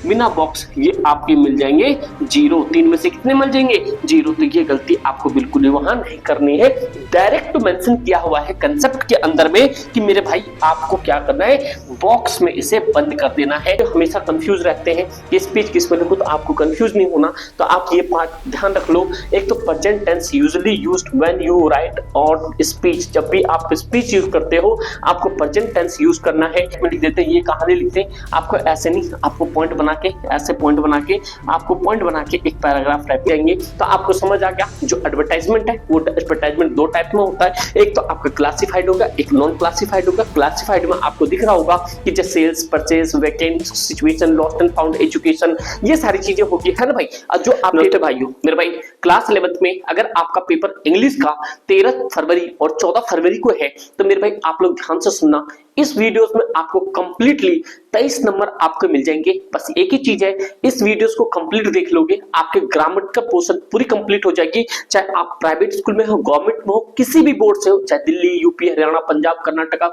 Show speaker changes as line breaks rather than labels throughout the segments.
बिना बॉक्स ये आपके मिल जाएंगे 0। 3 में से कितने मिल जाएंगे? 0। तो ये गलती आपको बिल्कुल भी वहां नहीं करनी है। डायरेक्ट मेंशन किया हुआ है कंसेप्ट के अंदर में कि मेरे भाई आपको क्या करना है, बॉक्स में इसे बंद कर देना है। तो हमेशा कंफ्यूज रहते हैं कि स्पीच किस में लिखूं, तो आपको कंफ्यूज नहीं होना। तो आप ये पार्ट ध्यान रख लो। एक तो present tense usually used when you write और स्पीच, जब भी आप स्पीच यूज करते हो आपको प्रेजेंट टेंस यूज करना है। लिख देते हैं, ये कहानी लिखते हैं, आपको ऐसे नहीं, आपको पॉइंट बना के, ऐसे पॉइंट बना के, आपको पॉइंट बना के एक पैराग्राफ टाइप करेंगे। तो आपको समझ आ गया जो एडवर्टाइजमेंट है वो एडवर्टाइजमेंट दो टाइप में होता है। एक तो आपका क्लासिफाइड होगा, एक नॉन क्लासिफाइड होगा। क्लासिफाइड में आपको दिख रहा होगा कि जैसे sales, purchase, vacant, situation, lost and found, education, ये सारी चीजें होगी, है ना भाई। और जो आप मेरे भाइयों, मेरे भाई क्लास 11th में अगर आपका पेपर इंग्लिश का 13 फरवरी और 14 फरवरी को है तो मेरे भाई आप लोग ध्यान से सुनना। इस वीडियोस में आपको कंप्लीटली 23 नंबर आपको मिल जाएंगे। बस एक ही चीज है, इस वीडियोस को कंप्लीट देख लोगे, आपके ग्रामर का पोर्शन पूरी कंप्लीट हो जाएगी। चाहे आप प्राइवेट स्कूल में हो, गवर्नमेंट में हो, किसी भी बोर्ड से हो, चाहे दिल्ली, यूपी, हरियाणा, पंजाब, कर्नाटका,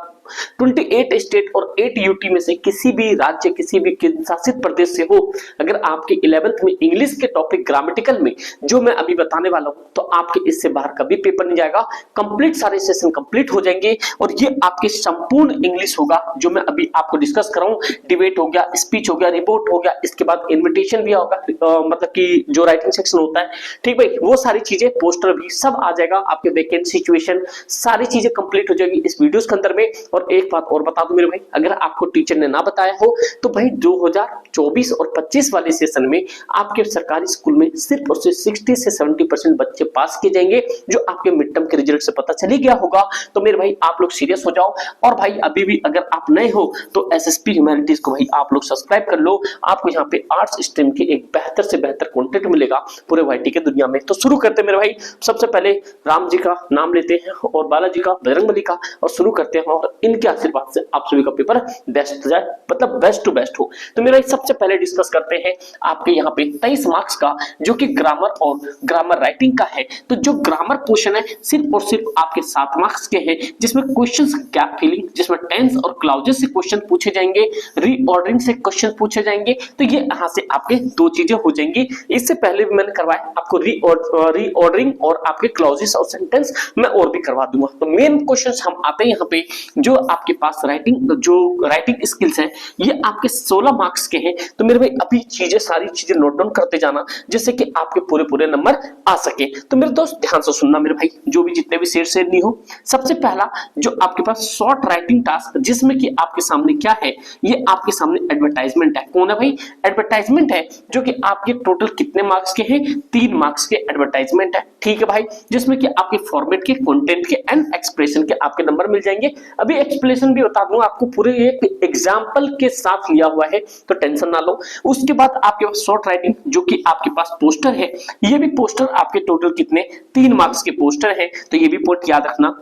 28 स्टेट और 8 यूटी में से किसी भी राज्य, किसी भी केंद्र शासित प्रदेश से हो, अगर आपके 11th में इंग्लिश के टॉपिक ग्रामेटिकल में जो मैं अभी बताने वाला हूं, तो आपके इससे बाहर कभी पेपर नहीं जाएगा। कंप्लीट सारे सेशन कंप्लीट हो जाएंगे और ये आपके संपूर्ण इंग्लिश होगा जो मैं अभी आपको डिस्कस कर रहा हूं। डिबेट हो गया, स्पीच हो गया, रिपोर्ट हो गया, इसके बाद इन्विटेशन भी होगा, मतलब कि जो राइटिंग सेक्शन होता है, ठीक भाई, वो सारी चीजें, पोस्टर भी सब आ जाएगा। आपके वैकेंट, सिचुएशन, सारी चीजें कंप्लीट हो जाएगी इस वीडियोस के अंदर में। और एक बात और बता दूं मेरे भाई, अगर आपको टीचर ने ना बताया हो तो भाई 2024 और 25 वाले सेशन में आपके सरकारी स्कूल में सिर्फ और सिर्फ 60 से 70% बच्चे पास किए जाएंगे, जो आपके मिड टर्म के रिजल्ट से पता चली गया होगा। तो मेरे भाई आप लोग सीरियस हो जाओ। और भाई अभी भी अगर आप नए हो तो एसएसपी ह्यूमैनिटीज को भाई आप लोग सब्सक्राइब कर लो। आपको यहाँ पे आर्ट्स स्ट्रीम के एक बेहतर से बेहतर कंटेंट मिलेगा पूरे वाईटी के दुनिया में। तो शुरू करते हैं मेरे भाई। सबसे पहले राम जी का नाम लेते हैं और बालाजी का, बजरंगबली का, और शुरू करते हैं। और इनके आशीर्वाद से आप सभी का पेपर बेस्ट जाए, मतलब बेस्ट टू बेस्ट हो। तो मेरा सबसे पहले डिस्कस करते हैं आपके यहाँ पे 23 मार्क्स का, जो कि ग्रामर और ग्रामर राइटिंग का है। तो जो ग्रामर पोर्शन है सिर्फ और सिर्फ आपके 7 मार्क्स के हैं, जिसमें क्वेश्चंस गैप फिलिंग, जिसमें टेंस और क्लाउजेस से क्वेश्चन पूछे जाएंगे, रीऑर्डरिंग से क्वेश्चन पूछे जाएंगे। तो ये यहाँ से आपके दो चीजें हो जाएंगी। इससे पहले भी मैंने करवाया आपको रीऑर्डरिंग और आपके क्लाउजेस और सेंटेंस मैं और भी करवा दूंगा। तो मेन क्वेश्चंस हम आते हैं यहाँ पे, जो आपके पास राइटिंग स्किल्स है, ये आपके 16 मार्क्स के हैं। तो मेरे भाई अभी सारी चीजें नोट डाउन करते जाना, जिससे कि आपके पूरे नंबर आ सके। तो मेरे दोस्त ध्यान से सुनना मेरे भाई, जो भी जितने भी शेर नहीं हो। सबसे पहला जो आपके पास शॉर्ट राइटिंग टास्क, जिसमें कि आपके सामने क्या है, ये आपके सामने एडवर्टाइजमेंट है। कौन है भाई? एडवर्टाइजमेंट है, जो कि आपके टोटल कितने मार्क्स के हैं? 3 मार्क्स के एडवर्टाइजमेंट है, ठीक है भाई। जिसमें कि आपके फॉर्मेट के, कंटेंट के एंड एक्सप्रेशन के आपके नंबर मिल जाएंगे। अभी एक्सप्लेनेशन भी बता दूंगा आपको, पूरे एक एग्जांपल के साथ लिया हुआ है, तो टेंशन ना लो। उसके बाद आपके पास शॉर्ट राइटिंग, जो कि आपके पास पोस्टर है। ये भी पोस्टर आपके टोटल कितने? 3 मार्क्स के पोस्टर है, तो ये भी पॉइंट याद रखना।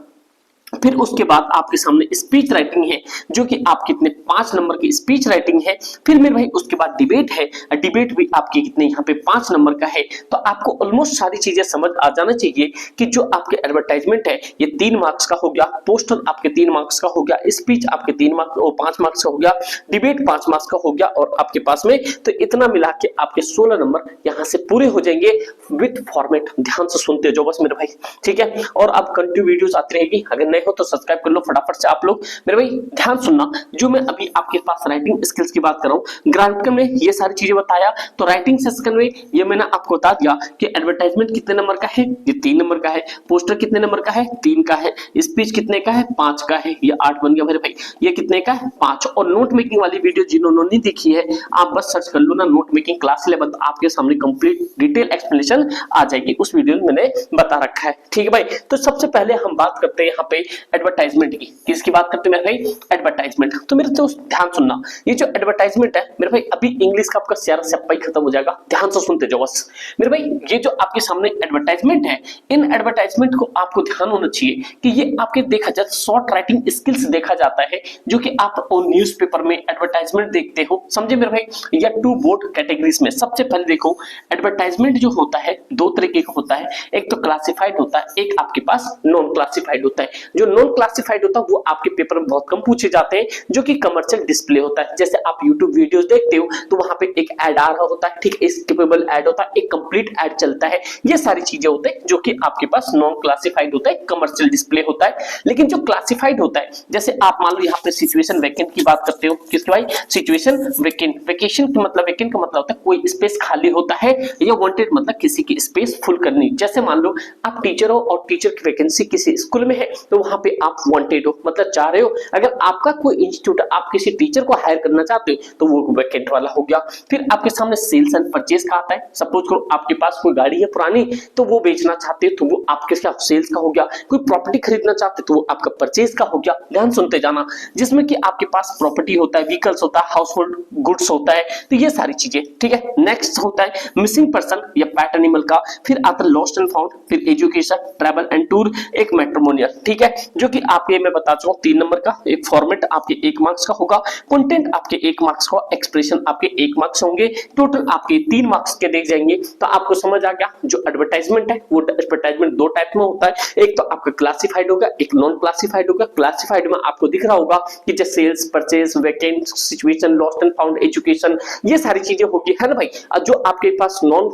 फिर उसके बाद आपके सामने स्पीच राइटिंग है, जो कि आप कितने 5 नंबर की स्पीच राइटिंग है। फिर मेरे भाई उसके बाद डिबेट है, डिबेट भी आपके कितने यहाँ पे 5 नंबर का है। तो आपको ऑलमोस्ट सारी चीजें समझ आ जाना चाहिए कि जो आपके एडवर्टाइजमेंट है ये 3 मार्क्स का हो गया, पोस्टर आपके 3 मार्क्स का हो गया, स्पीच आपके 3 मार्क्स और 5 मार्क्स का हो गया, डिबेट 5 मार्क्स का हो गया, और आपके पास में तो इतना मिला के आपके 16 नंबर यहाँ से पूरे हो जाएंगे विद फॉर्मेट। ध्यान से सुनते जाओ बस मेरे भाई, ठीक है। और अब कंटिन्यू वीडियोस आती रहेगी, अगर हो तो सब्सक्राइब कर लो फटाफट से आप लोग। मेरे भाई ध्यान सुनना, जो मैं अभी आपके पास राइटिंग स्किल्स की बात कर रहा हूं, ग्रामेटिकल में ये सारी चीजें बताया, तो राइटिंग सेक्शन में ये मैंने आपको बता दिया कि एडवर्टाइजमेंट कितने नंबर का है, ये 3 नंबर का है। पोस्टर कितने नंबर का है? 3 का है। स्पीच कितने का है? 5 का है। ये 8 बन गया मेरे भाई। ये कितने का है? 5। और नोट मेकिंग वाली वीडियो जिन्होंने नहीं देखी है, आप बस सर्च कर लो ना, नोट मेकिंग क्लास 11, आपके सामने कंप्लीट डिटेल एक्सप्लेनेशन आ जाएगी, उस वीडियो में मैंने बता रखा है, ठीक है भाई। तो सबसे पहले हम बात करते हैं यहाँ पे एडवर्टाइजमेंट की। किसकी बात करते हैं मेरे भाई? एडवर्टाइजमेंट। तो मेरे दोस्त ध्यान सुनना, ये जो एडवर्टाइजमेंट है मेरे भाई, अभी इंग्लिश का आपका सारा सप्पा ही खत्म हो जाएगा, ध्यान से सुनते जाओ बस मेरे भाई। ये जो आपके सामने एडवर्टाइजमेंट है, इन एडवर्टाइजमेंट को आपको ध्यान होना चाहिए कि ये आपके देखा जाए शॉर्ट राइटिंग स्किल्स देखा जाता है, जो कि आप न्यूज़पेपर में एडवर्टाइजमेंट देखते हो, समझे मेरे भाई, या 2 बोर्ड कैटेगरीज में। सबसे पहले देखो, एडवर्टाइजमेंट जो होता है 2 तरीके का होता है, एक तो क्लासिफाइड होता है, एक आपके पास नॉन क्लासिफाइड होता है। जो नॉन क्लासिफाइड होता है वो आपके पेपर में बहुत कम पूछे जाते हैं, जो कि कमर्शियल डिस्प्ले होता है। जैसे आप YouTube वीडियोस देखते हो तो वहां पे एक ऐड आ रहा होता है, ठीक, स्किपेबल ऐड होता है, एक कंप्लीट ऐड चलता है, ये सारी चीजें होते हैं जो कि आपके पास नॉन क्लासिफाइड होता है, कमर्शियल डिस्प्ले होता है। लेकिन जो क्लासिफाइड होता है, जैसे आप मान लो यहाँ पे सिचुएशन वैकेंट की बात करते हो, किसके भाई, सिचुएशन वैकेंट। वैकेशन का मतलब, वैकेंट का मतलब होता है कोई स्पेस खाली होता है, या वांटेड मतलब किसी की स्पेस फुल करनी। जैसे मान लो आप टीचर हो और टीचर की वैकेंसी किसी स्कूल में है, तो वहां पे आप वांटेड हो, मतलब चाह रहे हो। अगर आपका कोई इंस्टीट्यूट आप किसी टीचर को हायर करना चाहते हो तो वो वैकेंट वाला हो गया। फिर आपके सामने सेल्स एंड परचेज का आता है। सपोज करो आपके पास कोई गाड़ी है पुरानी, तो वो बेचना चाहते हो तो वो आपके क्या, सेल्स का हो गया। कोई प्रॉपर्टी खरीदना चाहते तो वो आपका परचेज का हो गया। ध्यान सुनते जाना, जिसमें कि आपके पास प्रॉपर्टी होता है, व्हीकल्स होता है, हाउस होल्ड गुड्स होता है, तो ये सारी चीजें, ठीक है। नेक्स्ट होता है मिसिंग पर्सन या पेट एनिमल का। फिर आता है लॉस्ट एंड फाउंड, फिर एजुकेशन, ट्रैवल एंड टूर, एक मैट्रिमोनियल, ठीक है, जो कि आपके मैं बता चुका हूं 3 नंबर का। एक फॉर्मेट आपके 1 मार्क्स का होगा, कंटेंट आपके 1 मार्क्स का, एक्सप्रेशन आपके 1 मार्क्स होंगे, टोटल आपके 3 मार्क्स के देख जाएंगे। तो आपको समझ आ गया, जो एडवर्टाइजमेंट है वो एडवर्टाइजमेंट 2 टाइप में होता है। एक तो आपका क्लासिफाइड होगा, एक नॉन क्लासिफाइड होगा। क्लासिफाइड में आपको दिख रहा होगा कि जैसे sales, purchase, vacant, situation, lost and found, education, ये सारी चीजें होगी, है ना भाई। जो आपके पास नॉन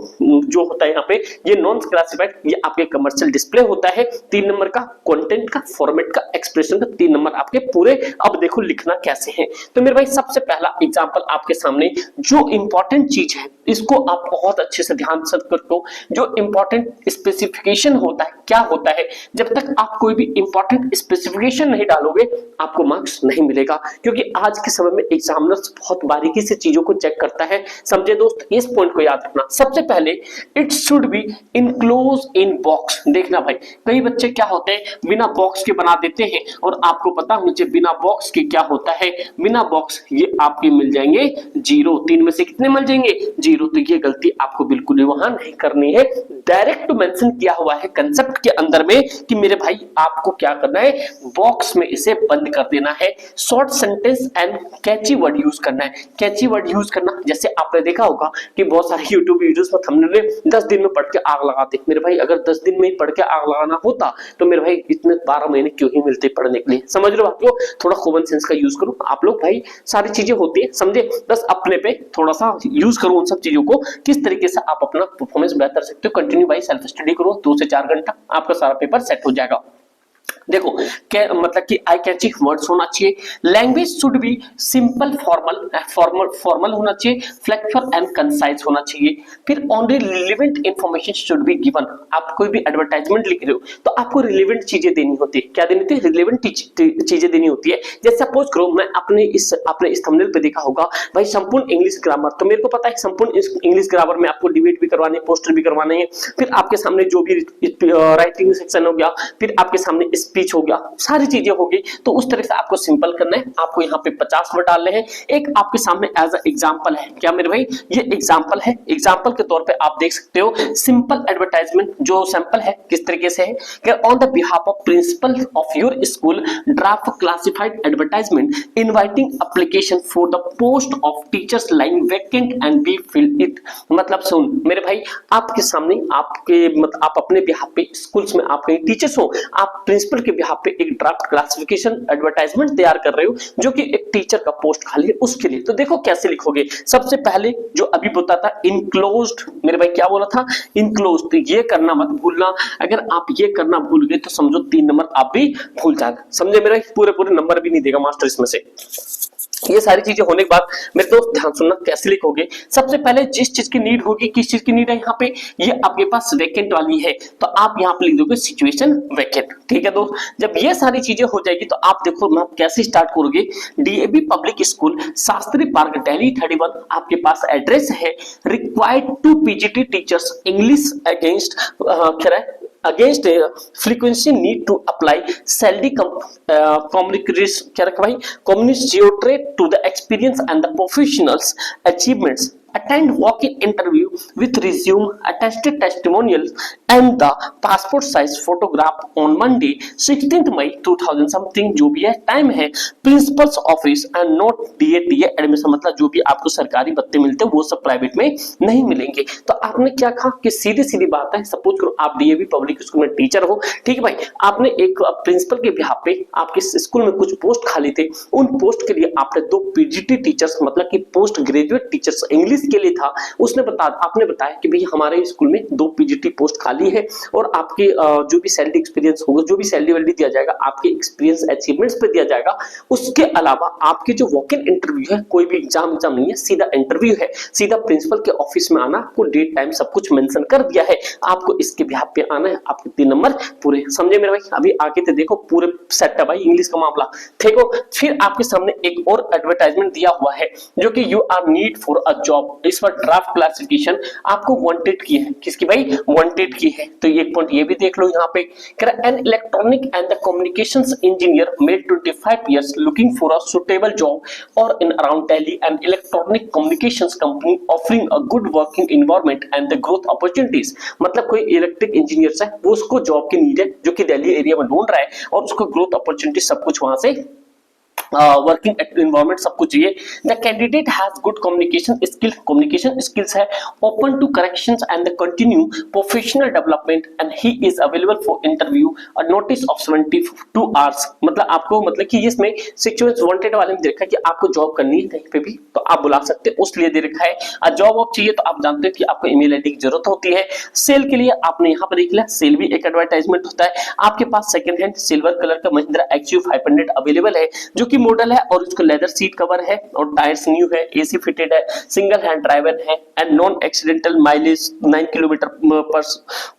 जो होता है यहाँ पे, ये नॉन क्लासिफाइड, ये आपके कमर्शियल डिस्प्ले होता है 3 नंबर का, कंटेंट का, फॉर्मेट का, एक्सप्रेशन का 3 नंबर आपके पूरे। अब देखो लिखना कैसे है। तो मेरे भाई सबसे पहला एग्जांपल आपके सामने, जो इंपॉर्टेंट चीज है इसको आप बहुत अच्छे से ध्यान से करते। जो इंपॉर्टेंट स्पेसिफिकेशन होता है, क्या होता है, जब तक आप कोई भी इंपॉर्टेंट स्पेसिफिकेशन नहीं डालोगे आपको मार्क्स नहीं मिलेगा, क्योंकि आज के समय में एग्जामिनर्स बहुत बारीकी से चीजों को चेक करता है। समझे दोस्त, इस पॉइंट को याद रखना। सबसे पहले it should be enclose in box. देखना भाई, कई बच्चे क्या होते हैं बिना बॉक्स के बना देते हैं, और आपको पता मुझे बिना बॉक्स के क्या होता है। बिना बॉक्स ये आपके मिल जाएंगे 0, 3 में से कितने मिल जाएंगे, 0। तो ये गलती आपको बिल्कुल भी वहां नहीं करनी है। डायरेक्ट मेंशन किया हुआ है कंसेप्ट के अंदर में कि मेरे भाई आपको क्या करना है, बॉक्स में इसे बंद कर देना है। Short sentence and catchy word use करना है। कैची वर्ड यूज करना, जैसे आपने देखा होगा कि बहुत सारे यूट्यूब वीडियोस में थंबनेल में 10 दिन में पढ़ के आग लगाते। मेरे भाई अगर 10 दिन में ही पढ़ के आग लगाना होता तो मेरे भाई इतने 12 महीने क्यों ही मिलते पढ़ने के लिए। समझ रहे हो आप लोग, थोड़ा कॉमन सेंस का यूज करो आप लोग भाई, सारी चीजें होती है, समझे। बस अपने पे थोड़ा सा यूज करो उन सब चीजों को, किस तरीके से आप अपना परफॉर्मेंस बेहतर कर सकते हो। कंटिन्यू भाई सेल्फ स्टडी करो, 2 से 4 घंटा आपका सारा पेपर सेट हो जाएगा। देखो क्या मतलब कि आई कैची वर्ड्स होना चाहिए। Language should be simple, formal होना चाहिए, फ्लेक्सिबल एंड कंसाइज होना चाहिए। फिर only relevant information should be given. आप कोई भी एडवर्टाइजमेंट लिख रहे हो तो आपको रिलेवेंट चीजें देनी होती है। क्या देनी होती है, रिलेवेंट चीजें देनी होती है। जैसे सपोज करो मैं आपने इस थंबनेल पे देखा होगा भाई संपूर्ण इंग्लिश ग्रामर, तो मेरे को पता है संपूर्ण इंग्लिश ग्रामर में आपको डिबेट भी करवाने, पोस्टर भी करवाने हैं। फिर आपके सामने जो भी राइटिंग सेक्शन हो गया, फिर आपके सामने स्पीच हो गया, सारी चीजें होगी। तो उस तरह से आपको सिंपल करना है। आपको यहाँ पे 50 वर्ड डालने हैं। एक आपके सामने एज एग्जांपल है, क्या मेरे भाई, ये एग्जांपल है। एग्जांपल के तौर पे आप देख सकते हो सिंपल एडवर्टाइजमेंट जो सैंपल है किस तरीके से है कि on the behalf of principal of your school draft classified advertisement inviting application for the post of teachers line vacant and be fill it. मतलब सुन मेरे भाई, आपके सामने आपके मतलब आप अपने बिहाफ पे स्कूल्स में आप कहीं टीचर्स हो, आप प्रिंसिपल के बिहाफ पे एक ड्राफ्ट क्लासिफिकेशन एडवर्टाइजमेंट तैयार कर रहे हो जो कि एक टीचर का पोस्ट खाली है उसके लिए। तो देखो कैसे लिखोगे। सबसे पहले जो अभी बोलता था इनक्लोज्ड, मेरे भाई क्या बोला था, इनक्लोज्ड। तो ये करना मत भूलना। अगर आप ये करना भूल गए तो समझो 3 नंबर आप भी भूल जाएगा। समझे मेरे, पूरे नंबर भी नहीं देगा मास्टर इसमें से। ये सारी चीजें होने के बाद मेरे दोस्त ध्यान सुनना कैसे लिखोगे। सबसे पहले जिस चीज की नीड होगी, किस चीज की नीड है यहाँ पे, ये आपके पास वैकेंट वाली है, तो आप यहाँ पे लिख दोगे सिचुएशन वैकेंट। ठीक है दोस्त, जब ये सारी चीजें हो जाएगी तो आप देखो मैं कैसे स्टार्ट करोगे। DAV public school Shastri park Delhi 31 आपके पास एड्रेस है। Required 2 PGT teachers English against against frequency need to apply salary communication क्या रखा भाई, commensurate to the experience and the professionals achievements। attend walk-in interview with resume, attested testimonials and the passport size photograph on Monday 16th May 2000 something जो भी है time है principles office and note DA admission, मतलब जो भी आपको सरकारी भत्ते मिलते हैं वो सब प्राइवेट में नहीं मिलेंगे। तो आपने क्या कहा कि सीधी सीधी बात है, सपोज करो आप DAV पब्लिक स्कूल में टीचर हो, ठीक है भाई, आपने एक प्रिंसिपल के बिहाफ पे आपके स्कूल में कुछ पोस्ट खाली थे, उन पोस्ट के लिए आपने 2 PGT टीचर्स मतलब कि पोस्ट ग्रेजुएट टीचर्स इंग्लिश के लिए था, आपने बताया कि भाई हमारे स्कूल में 2 PGT पोस्ट खाली है और आपके जो भी सैलरी एक्सपीरियंस होगा, जो भी सैलरी वैलरी दिया जाएगा आपके एक्सपीरियंस अचीवमेंट्स पे दिया जाएगा। उसके अलावा आपके जो वॉक इन इंटरव्यू है, कोई भी एग्जाम नहीं है, सीधा इंटरव्यू है, सीधा प्रिंसिपल के ऑफिस में आना, आपको डेट टाइम सब कुछ मेंशन कर दिया है, आपको इसके बिहाफ पे आना है, आपके 3 नंबर पूरे। समझे मेरे भाई? अभी आगे तो देखो पूरे सेट है भाई इंग्लिश का मामला, ठीक हो। फिर आपके सामने एक और एडवर्टाइजमेंट दिया हुआ है जो कि you are need for a job, इस पर ड्राफ्ट क्लासिफिकेशन आपको वांटेड की है, किसकी भाई? वांटेड की है। तो एक पॉइंट ये भी देख लो यहाँ पे, an electronic and the communications engineer male 25 years looking for a suitable job or in around Delhi and electronic communications company offering a good working environment and the growth opportunities। मतलब कोई electric engineer है, वो उसको job की need है जो कि Delhi area में ढूंढ रहा है और उसको ग्रोथ अपॉर्चुनिटी सब कुछ वहां से वर्किंग एनवायरमेंट सब कुछ चाहिए। The candidate has good communication skills है, open to corrections and the continue professional development and he is available for interview, a notice of 72 hours. मतलब आपको मतलब कि इसमें सिचुएशन वांटेड वाले में दे रखा है कि आपको जॉब करनी है कहीं पे भी तो आप बुला सकते हैं, उसलिए दे रखा है। जॉब आप चाहिए तो आप जानते हैं कि आपको ईमेल आईडी की जरूरत होती है। सेल के लिए आपने यहाँ पर देख लिया, सेल भी एक एडवर्टाइजमेंट होता है। आपके पास सेकंड हैंड सिल्वर कलर का महिंद्रा XUV 500 अवेलेबल है जो कि मॉडल है और उसका लेदर सीट कवर है और टायर्स न्यू है, AC फिटेड है, सिंगल हैंड ड्राइवर है and non accidental mileage 9 kilometre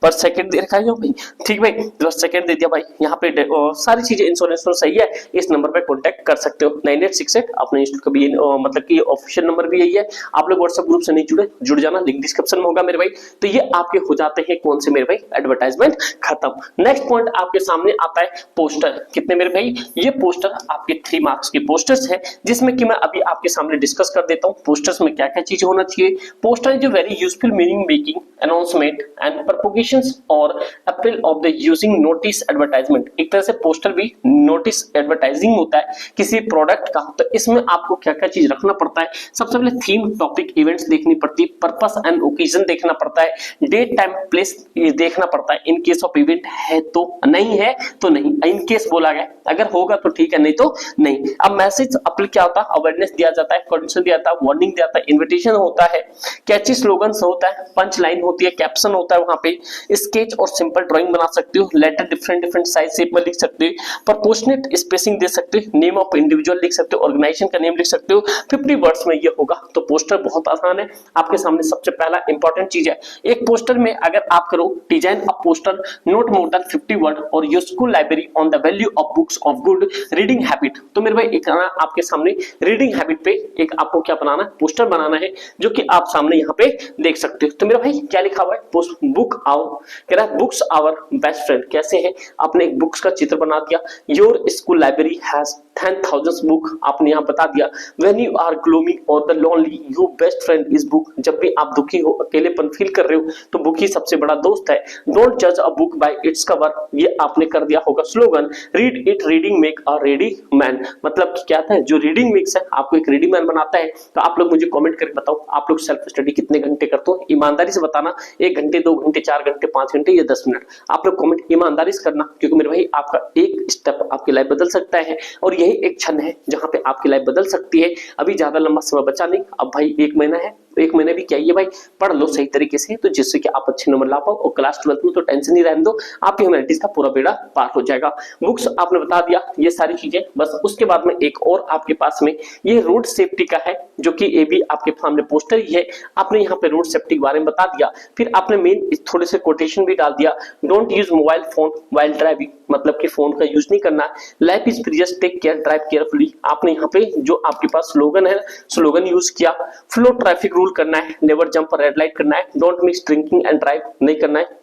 पर सेकंड दे रखा है भाई, ठीक भाई, 10 सेकंड दे दिया भाई। यहाँ पे सारी चीजें इंश्योरेंस सही है, इस नंबर पे कांटेक्ट कर सकते हो 9868। अपने इंस्टीट्यूट का भी मतलब कि ऑफिशियल नंबर भी यही है। आप लोग व्हाट्सएप ग्रुप से नहीं जुड़ जाना, लिंक डिस्क्रिप्शन में होगा मेरे भाई। तो ये आपके हो जाते हैं कौन से मेरे भाई? एडवर्टाइजमेंट खत्म। नेक्स्ट पॉइंट आपके सामने आता है पोस्टर। कितने मेरे भाई? ये पोस्टर आपके 3 मार्क्स के पोस्टर्स है जिसमें कि मैं अभी आपके सामने डिस्कस कर देता हूं पोस्टर्स में क्या क्या चीज होना चाहिए। Poster is a very useful meaning making announcement and propagations और appeal of the using notice advertisement. एक तरह से पोस्टर भी नोटिस एडवर्टाइजिंग होता है किसी प्रोडक्ट का। तो इसमें आपको क्या क्या चीज रखना पड़ता है? सबसे पहले थीम, टॉपिक, इवेंट्स देखनी पड़ती है, पर्पस एंड ओकेजन देखना पड़ता है, डेट टाइम प्लेस देखना पड़ता है। इन केस ऑफ इवेंट है तो नहीं, है तो नहीं, इन केस बोला गया, अगर होगा तो ठीक है, नहीं तो नहीं। अब मैसेज अपील क्या होता है? अवेयरनेस दिया जाता है, कंडीशन दिया जाता है, वार्निंग दिया जाता है, इन्विटेशन होता है, कैची स्लोगन्स होता है, पंच लाइन होती है, कैप्शन होता है, वहां पे स्केच और सिंपल ड्राइंग बना सकते हो, लेटर डिफरेंट साइज शेप में लिख सकते हो, प्रोपोर्शनेट स्पेसिंग दे सकते हो, नेम ऑफ इंडिविजुअल लिख सकते हो, ऑर्गेनाइजेशन का नेम लिख सकते हो, 50 वर्ड्स में ये होगा। तो पोस्टर बहुत आसान है आपके सामने। सबसे पहला इंपॉर्टेंट चीज है, एक पोस्टर में अगर आप करो design a poster not more than 50 word और useful library on the value of books of good reading habit. तो मेरे भाई एक आपके सामने रीडिंग हैबिट पे एक आपको क्या बनाना है? पोस्टर बनाना है जो कि आप सामने यहाँ पे देख सकते हो। तो मेरा भाई क्या लिखा हुआ है? बुक आवर, कह रहा है बुक्स आवर बेस्ट फ्रेंड। कैसे है? आपने एक बुक्स का चित्र बना दिया। Your school library has 10,000 book, आपने यहाँ बता दिया। व्हेन यू आर ग्लोमी और the lonely your best friend is book. जब भी आप दुखी हो, अकेलेपन फील कर रहे हो तो बुक ही सबसे बड़ा दोस्त है। डोंट जज a book by its cover, ये आपने कर दिया होगा slogan. Read it reading make a ready man, मतलब क्या था? जो रीडिंग मेक्स है आपको एक रेडी मैन बनाता है। तो आप लोग मुझे कमेंट करके बताओ आप लोग सेल्फ स्टडी कितने घंटे करते हो? ईमानदारी से बताना, 1 घंटे, 2 घंटे, 4 घंटे, 5 घंटे या 10 मिनट। आप लोग कमेंट ईमानदारी से करना, क्योंकि मेरे भाई आपका एक स्टेप आपकी लाइफ बदल सकता है और यही एक क्षण है जहां पे आपकी लाइफ बदल सकती है। अभी ज्यादा लंबा समय बचा नहीं, अब भाई 1 महीना है, 1 महीने भी क्या है भाई, पढ़ लो सही तरीके से, तो जिससे कि आप अच्छे नंबर ला पाओ और क्लास 12th में तो टेंशन नहीं रहने दो, आपकी ह्यूमैनिटीज का पूरा बेड़ा पार हो जाएगा। बुक्स आपने बता दिया, ये सारी चीजें। बस उसके बाद में एक और आपके पास में ये रोड सेफ्टी का है, जो कि ये भी आपके सामने पोस्टर ही है। आपने यहाँ पे रोड सेफ्टी के बारे में बता दिया, फिर आपने मेन थोड़े से कोटेशन भी डाल दिया। Don't use mobile phone while driving, मतलब कि फोन का यूज नहीं करना। Life is precious, take care, drive carefully. आपने यहाँ पे जो आपके पास स्लोगन है, स्लोगन यूज किया। फ्लो ट्रैफिक रूल करना है, नेवर जंप रेड लाइट करना है, don't mix drinking and drive नहीं करना है।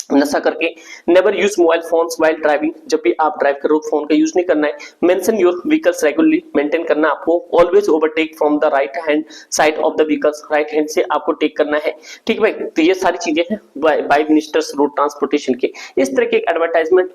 नशा करके, never use mobile phones while driving, जब भी आप ड्राइव करो फोन का यूज नहीं करना है, mention your vehicles regularly, maintain करना आपको, always overtake from the right hand side of the vehicles, right hand से आपको टेक करना है, ठीक भाई। तो ये सारी चीजें हैं बाय मिनिस्टर्स रोड ट्रांसपोर्टेशन के। इस तरह के एडवर्टाइजमेंट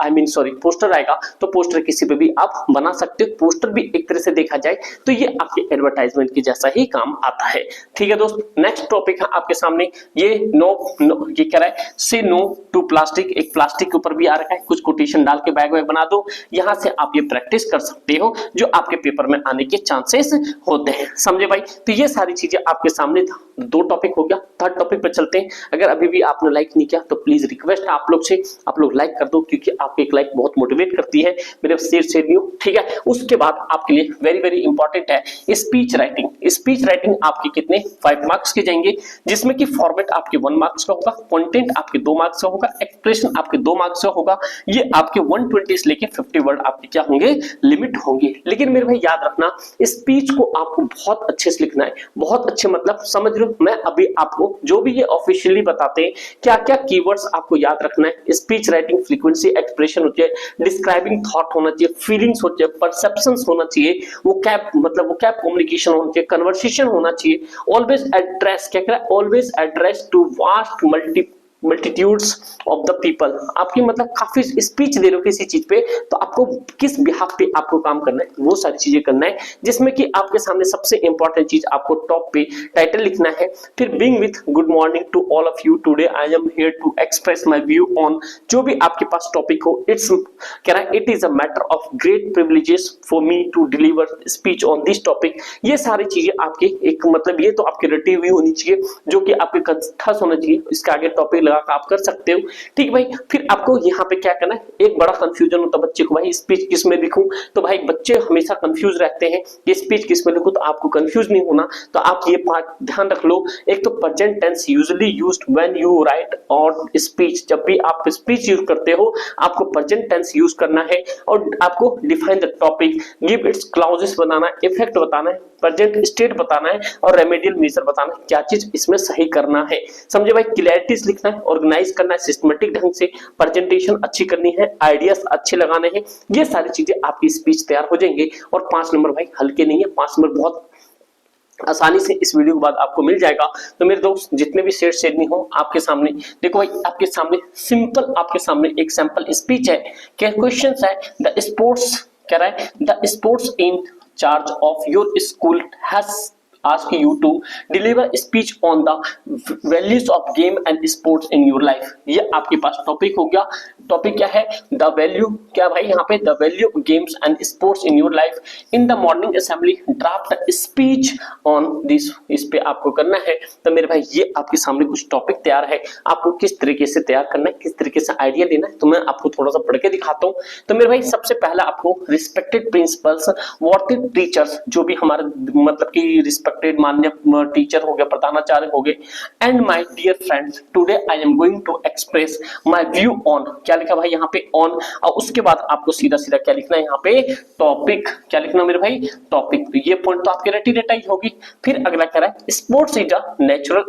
पोस्टर आएगा तो पोस्टर किसी पे भी आप बना सकते हो, पोस्टर भी एक तरह से देखा जाए तो ये आपके एडवर्टाइजमेंट के जैसा ही काम आता है, ठीक है दोस्त। नेक्स्ट टॉपिक है आपके सामने, ये ये कह रहा है से नो टू प्लास्टिक, एक प्लास्टिक के ऊपर भी आ रखा है, कुछ कोटेशन डाल के बैग में बना दो, यहां से आप ये प्रैक्टिस कर सकते हो जो आपके पेपर में आने के चांसेस होते हैं, समझे भाई। तो ये सारी चीजें आपके सामने था, 2 टॉपिक हो गया। थर्ड टॉपिक पे चलते हैं। अगर अभी भी आपने लाइक नहीं किया तो प्लीज रिक्वेस्ट है आप लोग से, आप लोग लाइक कर दो, क्योंकि आपकी एक लाइक बहुत मोटिवेट करती है मेरे शेयर न्यू, ठीक है। उसके बाद आपके लिए वेरी वेरी इंपॉर्टेंट है स्पीच राइटिंग। स्पीच राइटिंग आपके कितने 5 मार्क्स के जाएंगे, जिसमें कि फॉर्मेट आपके 1 मार्क्स का होगा, कंटेंट आपके 2 मार्क्स का होगा, एक्सप्रेशन आपके 2 मार्क्स का होगा। ये आपके 120 से लेके 50 वर्ड आपके क्या होंगे, लिमिट होंगे। लेकिन मेरे भाई याद रखना, स्पीच को आपको बहुत अच्छे से लिखना है, बहुत अच्छे मतलब समझ रहे हो। मैं अभी आपको जो भी ये ऑफिशियली बताते हैं क्या क्या कीवर्ड्स आपको याद रखना है। स्पीच राइटिंग फ्रीक्वेंसी, एक्सप्रेशन होती है, डिस्क्राइबिंग थॉट होना चाहिए, फीलिंग्स होती है, परसेप्शंस होना चाहिए, वो कैप कम्युनिकेशन होना चाहिए, कन्वर्सेशन होना चाहिए, ऑलवेज एड्रेस, क्या कह रहा है, always address to vast multitudes of the people. आपकी मतलब काफी स्पीच दे रहे हो किसी चीज पे, तो आपको किस बिहाफ पे आपको काम करना है, वो सारी चीजें करना है, जिसमें कि आपके सामने सबसे इंपॉर्टेंट चीज आपको टॉप पे टाइटल लिखना है। फिर being with good morning to all of you, today I am here to express my view on, जो भी आपके पास टॉपिक हो, इट्स कह रहा है it is a matter of great privileges for me to deliver speech on this topic. ये सारी चीजें आपकी एक मतलब ये तो आपकी रटी हुई होनी चाहिए, जो कि आपके कंठस्थ होना चाहिए, इसके आगे टॉपिक आप कर सकते हो, ठीक भाई। फिर आपको यहाँ पे क्या करना है, एक बड़ा कंफ्यूजन होता है बच्चे को, भाई स्पीच किस में लिखूं, तो भाई बच्चे हमेशा कंफ्यूज रहते हैं कि स्पीच किस में लिखूं, तो आपको कंफ्यूज नहीं होना, तो आप ये पार्ट ध्यान रख लो। एक तो present tense usually used when you write और स्पीच, जब भी आप स्पीच यूज करते हो आपको प्रेजेंट टेंस यूज करना है, और आपको define the topic, give its clauses बताना है, इफेक्ट बताना है, प्रेजेंट स्टेट बताना है, और रेमेडियल मेजर बताना है, क्या चीज इसमें सही करना है, समझे भाई। क्लैरिटीज लिखना है, ऑर्गेनाइज करना है सिस्टमेटिक ढंग से, प्रेजेंटेशन अच्छी करनी है, आइडियाज अच्छे लगाने हैं, ये सारी चीजें आपकी स्पीच तैयार हो जाएंगे। और 5 नंबर भाई हल्के नहीं है, 5 नंबर बहुत आसानी से इस वीडियो के बाद आपको मिल जाएगा। तो मेरे दोस्त जितने भी शेयर नहीं हो आपके सामने देखो भाई, आपके सामने सिंपल, आपके सामने एक सैंपल स्पीच है, क्या क्वेश्चन है, द स्पोर्ट्स कह रहा है the sports in charge of your school has ask you to deliver speech on the values of game and sports in your life। ये आपके पास टॉपिक हो गया। टॉपिक क्या है, द वैल्यू, क्या भाई यहाँ पे the value of games and sports in your life in the morning assembly, draft speech on this, इस पे आपको करना है। तो मेरे भाई ये आपके सामने कुछ टॉपिक तैयार है, आपको किस तरीके से तैयार करना है, किस तरीके से आइडिया लेना है, तो मैं आपको थोड़ा सा पढ़ के दिखाता हूँ। तो मेरे भाई सबसे पहला आपको रिस्पेक्टेड प्रिंसिपल्स, वर्थिड टीचर्स, जो भी हमारे मतलब की रिस्पेक्टेड मान्य टीचर हो गए, प्रधानाचार्य हो गए, and my dear friends today I am going to express my view on, क्या लिखा भाई यहाँ पे ऑन, और उसके बाद आपको सीधा सीधा क्या लिखना है यहाँ पे टॉपिक, क्या लिखना मेरे भाई टॉपिक। तो ये पॉइंट तो आपके रटी रटाई होगी। फिर अगला कह रहा है sports is a natural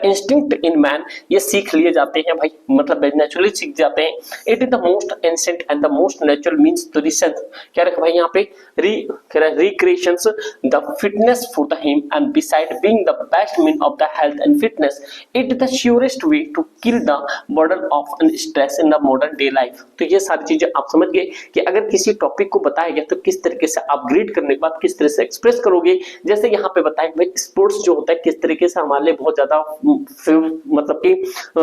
instinct in man, ये सीख लिए जाते हैं भाई, मतलब नेचुरली सीख जाते हैं। It is the most ancient and the most natural means to recent, क्या रखा भाई यहाँ पे recreations the fitness for the him, and beside being the best mean of the health and fitness, it is the surest way to kill the burden of stress in the modern day life। तो ये सारी चीजें आप समझ गए कि अगर किसी टॉपिक को बताया गया तो किस तरीके से आप ग्रीड करने के बाद किस तरह से एक्सप्रेस करोगे। जैसे यहाँ पे बताया भाई स्पोर्ट्स जो होता है किस तरीके से हमारे लिए बहुत ज्यादा मतलब कि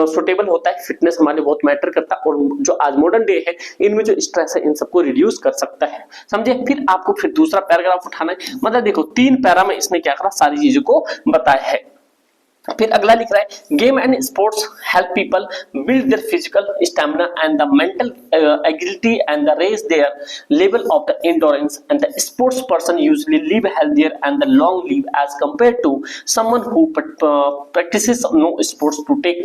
सुटेबल होता है, फिटनेस हमारे लिए बहुत मैटर करता है, और जो आज मॉडर्न डे है इनमें जो स्ट्रेस है इन सबको रिड्यूस कर सकता है, समझे। फिर आपको फिर दूसरा पैराग्राफ उठाना है, मतलब देखो 3 पैरा में इसने क्या करा, सारी चीजों को बताया है। फिर अगला लिख रहा है game and sports help people build their physical stamina and the mental agility and the raise their level of the endurance and the sports person usually live healthier and the long live as compared to someone who practises no sports to take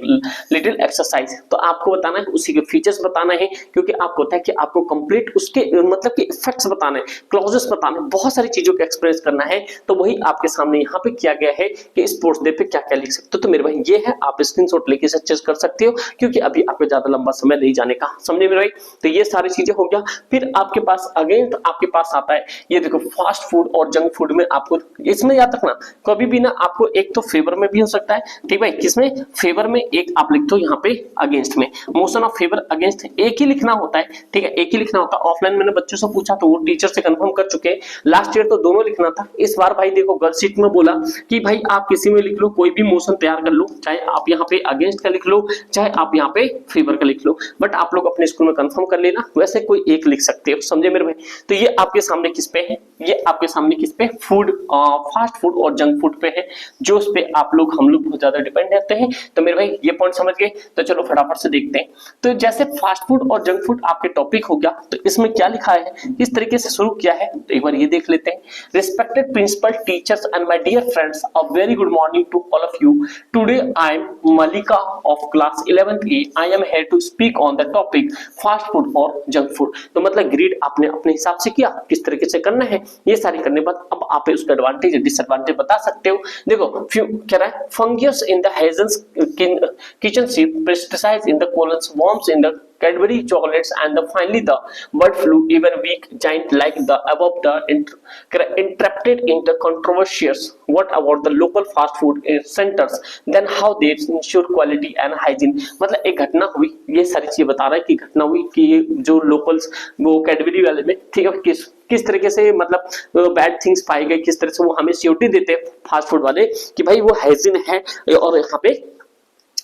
little exercise. तो आपको बताना है उसी के features बताना है, क्योंकि आपको होता है कि आपको कंप्लीट उसके मतलब कि इफेक्ट्स बताने हैं, क्लॉजेस बताने, बहुत सारी चीजों को एक्सप्रेस करना है। तो वही आपके सामने यहाँ पे किया गया है कि स्पोर्ट्स डे पे क्या क्या लिखना देख सकते हो। तो मेरे भाई ये है, आप स्क्रीनशॉट लेके इसे चेक कर सकते हो, क्योंकि अभी आपको ज्यादा लंबा समय नहीं जाने का, समझे मेरे भाई। तो ये सारी चीजें हो गया। फिर आपके पास अगेन तो आपके पास आता है ये देखो फास्ट फूड और जंक फूड में आपको इसमें याद रखना कभी भी ना आपको एक तो फेवर में भी हो सकता है, ठीक भाई, किसमें फेवर में, एक आप लिख दो यहाँ पे अगेंस्ट में, मोशन ऑफ फेवर अगेंस्ट एक ही लिखना होता है, ठीक है, एक ही लिखना होता है। ऑफलाइन मैंने बच्चों से पूछा तो वो टीचर से कंफर्म कर चुके हैं, लास्ट ईयर तो दोनों लिखना था, इस बार भाई देखो गर्ल शीट में बोला कि भाई आप किसी में लिख लो, कोई भी मोशन तैयार कर लो, चाहे आप यहाँ पे अगेंस्ट का लिख लो, चाहे आप यहाँ पे फेवर का लिख लो, बट आप लोग अपने स्कूल में कंफर्म कर लेना, वैसे कोई एक लिख सकते हो, समझे मेरे भाई। तो ये आपके सामने किस पे है, ये आपके सामने किस पे, फूड, फास्ट फूड और जंक फूड पे है, जो उस पे आप लोग हम लोग बहुत ज्यादा डिपेंड रहते हैं। तो मेरे भाई ये पॉइंट समझ गए, तो चलो फटाफट से देखते हैं। तो जैसे फास्ट फूड और जंक फूड आपके टॉपिक हो गया, तो इसमें क्या लिखा है, किस तरीके से शुरू किया है, तो एक बार ये देख लेते हैं। Respected principal, teachers and my dear friends, a very good morning to all of you. Today I am Malika of class 11th A. I am here to speak on the topic fast food और junk food. तो मतलब grade आपने अपने हिसाब से किया, किस तरीके से करना है, ये सारी करने के बाद अब आप उसका एडवांटेज डिसएडवांटेज बता सकते हो। देखो कह रहा है फंगस इन द हेजन्स kitchen sheep, pesticides in the colons, worms in the Cadbury chocolates, and finally the bird flu, even weak giant like the above the interrupted in the controversies. What about the local fast food centers? Then how they ensure quality and hygiene? मतलब एक घटना हुई, ये सारी चीजें बता रहा है कि घटना हुई कि ये जो लोकल्स वो कैडबरी वाले में, ठीक है, किस तरीके से मतलब बैड थिंग्स पाई गई, किस तरह से वो हमें सिक्योरिटी देते हैं फास्ट फूड वाले कि भाई वो हाइजीन है और यहाँ पे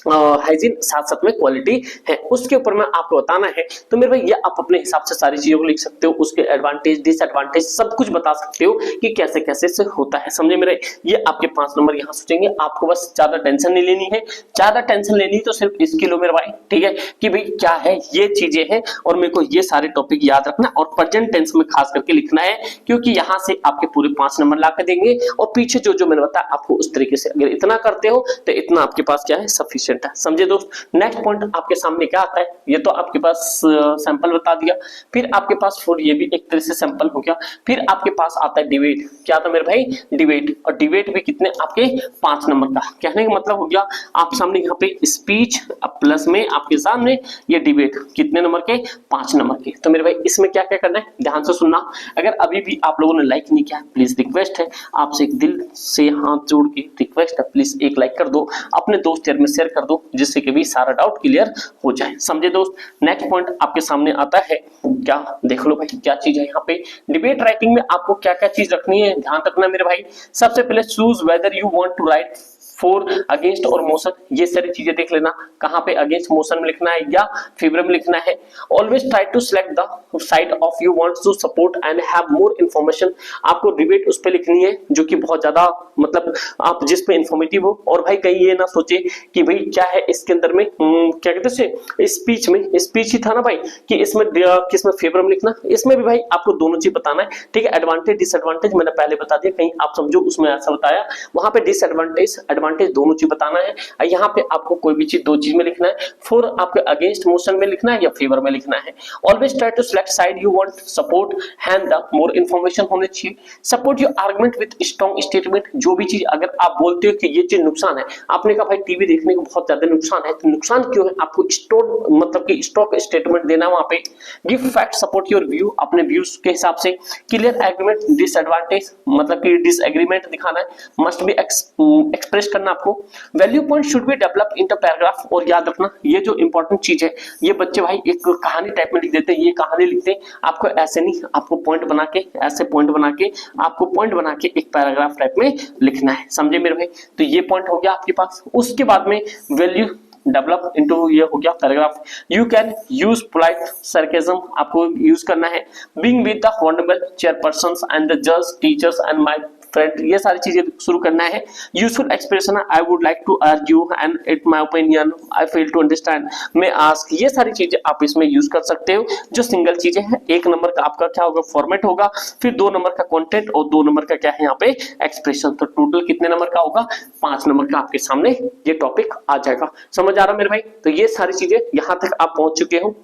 हाइजीन साथ साथ में क्वालिटी है, उसके ऊपर में आपको बताना है। तो मेरे भाई ये आप अपने हिसाब से सारी चीजों को लिख सकते हो, उसके एडवांटेज डिसएडवांटेज सब कुछ बता सकते हो कि कैसे कैसे से होता है, समझे मेरे। ये आपके 5 नंबर यहाँ सोचेंगे, आपको बस ज्यादा टेंशन नहीं लेनी है, ज्यादा टेंशन लेनी तो सिर्फ इसकी लो मेरे भाई, ठीक है, कि भाई क्या है ये चीजें हैं और मेरे को ये सारे टॉपिक याद रखना और प्रेजेंट टेंस में खास करके लिखना है, क्योंकि यहाँ से आपके पूरे 5 नंबर ला कर देंगे और पीछे जो जो मैंने बताया आपको उस तरीके से अगर इतना करते हो तो इतना आपके पास क्या है, सफिशिएंट है, समझे दोस्त। नेक्स्ट पॉइंट आपके सामने क्या आता है, ये तो आपके पास सैंपल बता दिया, फिर आपके पास फूड, ये भी एक तरह से सैंपल हो गया। फिर आपके पास आता है डिबेट, क्या था मेरे भाई, डिबेट, और डिबेट भी कितने आपके 5 नंबर का, कहने का मतलब हो गया आप सामने यहाँ पे स्पीच प्लस में आपके सामने ये डिबेट कितने नंबर के, 5 नंबर के। तो मेरे भाई इसमें क्या क्या करना है, ध्यान से सुनना। अगर अभी भी आप लोगों ने लाइक नहीं किया, प्लीज रिक्वेस्ट है आपसे, एक दिल से हाथ जोड़ के रिक्वेस्ट है, प्लीज एक लाइक कर दो, अपने दोस्त यार में शेयर कर दो, जिससे कि भी सारा डाउट क्लियर हो जाए, समझे दोस्त। नेक्स्ट पॉइंट आपके सामने आता है, क्या देख लो भाई क्या चीज है यहाँ पे, डिबेट राइटिंग में आपको क्या क्या चीज रखनी है, ध्यान रखना मेरे भाई। सबसे पहले choose whether you want to write for against और मोशन, ये सारी चीजें देख लेना, कहाँ पे अगेंस्ट मोशन में लिखना है या फेवर में लिखना है। Always try to select the side of you want to support and have more information, आपको डिबेट उस पे लिखनी है जो कि बहुत ज्यादा मतलब आप जिस पे इंफॉर्मेटिव हो, और भाई कहीं ये ना सोचे कि भाई क्या है इसके अंदर में क्या कहते हैं स्पीच में, स्पीच ही था ना भाई कि इसमें किसमें फेवर में लिखना, इसमें भी भाई आपको दोनों चीज बताना है, ठीक है। एडवांटेज डिसएडवांटेज मैंने पहले बता दिया, कहीं आप समझो उसमें ऐसा बताया, वहां पे डिसएडवांटेज एडवांटेज दोनों चीज बताना है। यहाँ पे आपको कोई भी चीज 2 चीज में लिखना है, फॉर आपके अगेंस्ट मोशन में लिखना है या फेवर में लिखना है। Always try to select side you want support and the more information होनी चाहिए। Support your argument with strong statement, जो भी चीज अगर आप बोलते हो कि ये चीज नुकसान है, आपने कहा भाई टीवी देखने को बहुत ज्यादा नुकसान है, तो नुकसान क्यों है, आपको स्टोर मतलब कि स्टॉक स्टेटमेंट देना वहां पे। Give fact support your view, अपने व्यूज के हिसाब से। क्लियर एग्रीमेंट डिसएडवांटेज मतलब कि डिसएग्रीमेंट दिखाना है, मस्ट बी एक्सप्रेस करना आपको। Value point should be develop in the paragraph, और याद रखना ये जो इंपॉर्टेंट चीज है, ये बच्चे भाई एक कहानी टाइप में लिख देते हैं, ये कहानी लिखते हैं, आपको ऐसे नहीं, आपको पॉइंट बना के, ऐसे पॉइंट बना के, आपको पॉइंट बना के एक पैराग्राफ टाइप में लिखना है, समझे मेरे भाई। तो ये पॉइंट हो गया आपके पास। उसके बाद में वैल्यू डेवलप इनटू ये हो गया paragraph. You can use polite sarcasm, आपको यूज करना है। Being with the honourable chairpersons and the जज टीचर्स एंड माय फ्रेंड, ये सारी चीजें शुरू करना है। Useful expression, I would like to urge you and it my opinion, I fail to understand, मैं आस्क, ये सारी चीजें आप इसमें यूज कर सकते हो। जो सिंगल चीजें हैं, 1 नंबर का आपका क्या होगा, फॉर्मेट होगा, फिर 2 नंबर का कंटेंट और 2 नंबर का क्या है यहाँ पे एक्सप्रेशन। तो टोटल कितने नंबर का होगा, 5 नंबर का आपके सामने ये टॉपिक आ जाएगा। समझ आ रहा मेरे भाई। तो ये सारी चीजें यहाँ तक आप पहुंच चुके हो।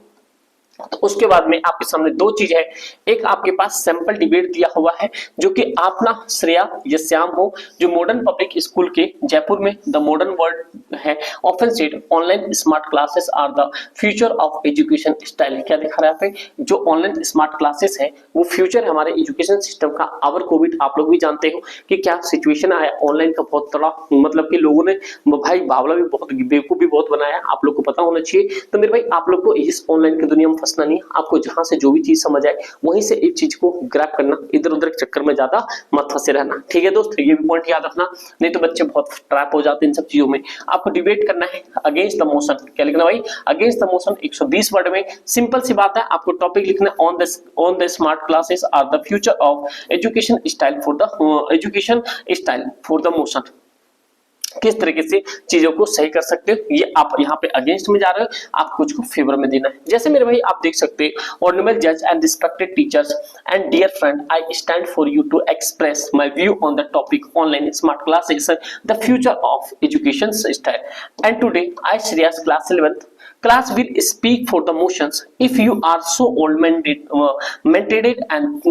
तो उसके बाद में आपके सामने दो चीज है, एक आपके पास सैंपल डिबेट दिया हुआ है जो कि आप ना श्रेया या श्याम हो जो मॉडर्न पब्लिक स्कूल के जयपुर में द मॉडर्न वर्ल्ड है often said online smart classes are the future of education style. क्या दिखा रहा है यहाँ पे, जो ऑनलाइन स्मार्ट क्लासेस है वो फ्यूचर हमारे एजुकेशन सिस्टम का। आवर कोविड आप लोग भी जानते हो कि क्या सिचुएशन आया ऑनलाइन का, बहुत बड़ा मतलब कि लोगों ने भाई बावला भी बहुत बेवकूफ भी बहुत बनाया, आप लोग को पता होना चाहिए। तो मेरे भाई आप लोग को इस ऑनलाइन की दुनिया में फंसना नहीं, आपको जहां से जो भी चीज समझ आए वहीं से एक चीज को ग्रैब करना, इधर उधर के चक्कर में ज्यादा मत फंसे रहना, ठीक है दोस्त। ये भी पॉइंट याद रखना, नहीं तो बच्चे बहुत ट्रैप हो जाते हैं इन सब चीजों में। आपको डिबेट करना है अगेंस्ट द मोशन, क्या लिखना भाई, अगेंस्ट द मोशन, 120 वर्ड में। सिंपल सी बात है, आपको टॉपिक लिखना on the smart classes are the future of education style for the education style for the motion. किस तरीके से चीजों को सही कर सकते हो, ये आप यहाँ पे अगेंस्ट में जा रहे हो, आप कुछ को फेवर में देना है। जैसे मेरे भाई आप देख सकते हैं, ऑनरेबल जज and respected teachers and dear friend, I stand for you to express my view on the topic online smart classes the future of education style and today I Shreyas class 11th class will speak for the motions if you are so old mandated and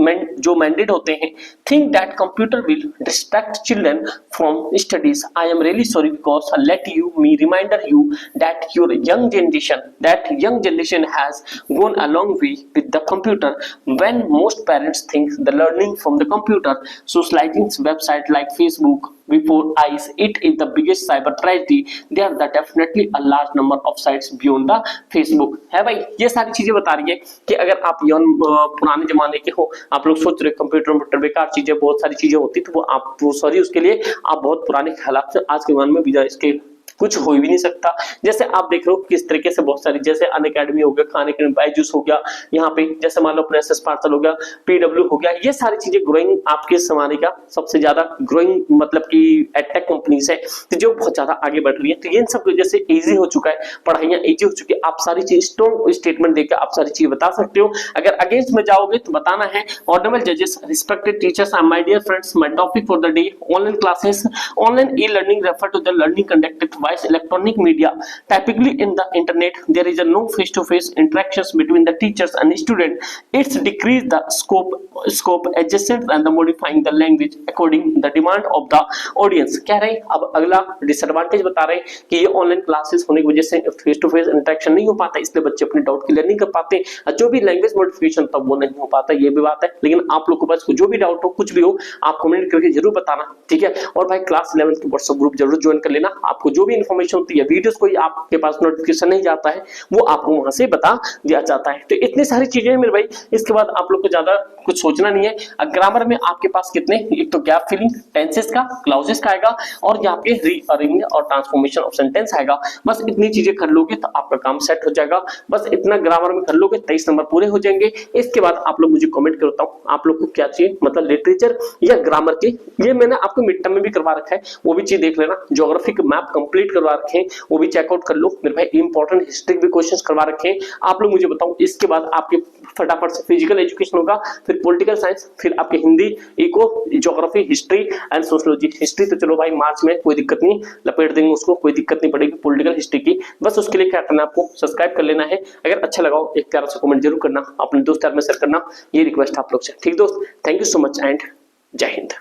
जो mandate होते हैं, think that computer will distract children from studies. I am really sorry because let me reminder you that young generation has gone a long way with the computer. When most parents think the learning from the computer, socializing website like Facebook before eyes, it is the biggest cyber tragedy. There are definitely a large number of sites beyond the Facebook है भाई। ये सारी चीजें बता रही है कि अगर आप पुराने जमाने के हो, आप लोग सोच रहे कंप्यूटर बेकार चीजें, बहुत सारी चीजें होती तो वो आप सॉरी उसके लिए आप बहुत पुराने ख्यालात से आज के जमाने में भी इसके कुछ हो भी नहीं सकता। जैसे आप देख रहे हो किस तरीके से बहुत सारी, जैसे अन अकेडमी हो गया, खान अकेडमी, बायजूस हो गया, यहाँ पे जैसे मान लो प्रेसेस पार्सल हो गया, पीडब्ल्यू हो गया, ये सारी चीजें ग्रोइंग आपके जमाने का सबसे ज्यादा ग्रोइंग मतलब कि एडटेक कंपनीज है तो जो बहुत ज्यादा आगे बढ़ रही है। तो ये सब वजह से इजी हो चुका है, पढ़ाइयाँ इजी हो चुकी है, आप सारी चीज स्ट्रॉन्ग स्टेटमेंट देकर आप सारी चीज बता सकते हो। अगर अगेंस्ट में जाओगे तो बताना है, ऑनरेबल जजेस, respected teachers and my dear friends, my topic for the day online classes, online e learning refer to the learning conducted electronic media. Typically in the internet there is a no face-to-face interactions between the teachers and student. It's decrease the scope adjustment and the modifying the language according the demand of the audience. क्या रहे अब अगला disadvantage बता रहे हैं कि ये online classes होने की वजह से फेस टू फेस इंटरेक्शन नहीं हो पाता, इसलिए बच्चे अपने डाउट क्लियर नहीं कर पाते, जो भी लैंग्वेज मॉडिफिकेशन तब वो नहीं हो पाता, ये भी बात है। लेकिन आप लोग को बस जो भी डाउट हो कुछ भी हो आप कमेंट करके जरूर बताना, ठीक है। और भाई क्लास 11 के व्हाट्सएप ग्रुप जरूर ज्वाइन कर लेना, आपको जो भी इन्फॉर्मेशन होती है, वीडियोस कोई आपके पास नोटिफिकेशन नहीं जाता है वो आपको वहां से बता दिया जाता है। तो इतनी सारी चीजें हैं मेरे भाई, इसके बाद आप लोग को ज्यादा कुछ सोचना नहीं है। ग्रामर में आपके पास कितने, एक तो गैप फिलिंग, टेंसेस का, क्लाउजेस का आएगा और यहाँ पे रीअरेंज और ट्रांसफॉर्मेशन ऑफ सेंटेंस आएगा। बस इतनी चीजें कर लोगे तो आपका काम सेट हो जाएगा। बस इतना ग्रामर में कर लोगे 23 नंबर पूरे हो जाएंगे। इसके बाद आप लोग मुझे कमेंट करता हूँ आप लोग को क्या चाहिए, मतलब लिटरेचर या ग्रामर के, ये मैंने आपको मिड टर्म में भी करवा रखा है, वो भी चीज देख लेना। ज्योग्राफी के मैप कंप्लीट करवा रखे हैं, वो भी चेकआउट कर लो मेरे भाई। इंपॉर्टेंट हिस्ट्री भी क्वेश्चंस करवा रखे हैं, आप लोग मुझे बताओ। इसके बाद आपके फटाफट से फिजिकल एजुकेशन होगा, फिर पॉलिटिकल साइंस, फिर आपके Hindi, eco, geography, history and sociology. History तो चलो भाई मार्च में कोई दिक्कत नहीं, लपेट देंगे उसको, कोई दिक्कत नहीं पड़ेगी। पॉलिटिकल हिस्ट्री की बस उसके लिए क्या करना है, आपको सब्सक्राइब कर लेना है। अगर अच्छा लगा एक प्यारा सा कमेंट जरूर करना, अपने दोस्त यार में शेयर करना, ये रिक्वेस्ट आप लोग से, ठीक दोस्त। Thank you so much and जय हिंद।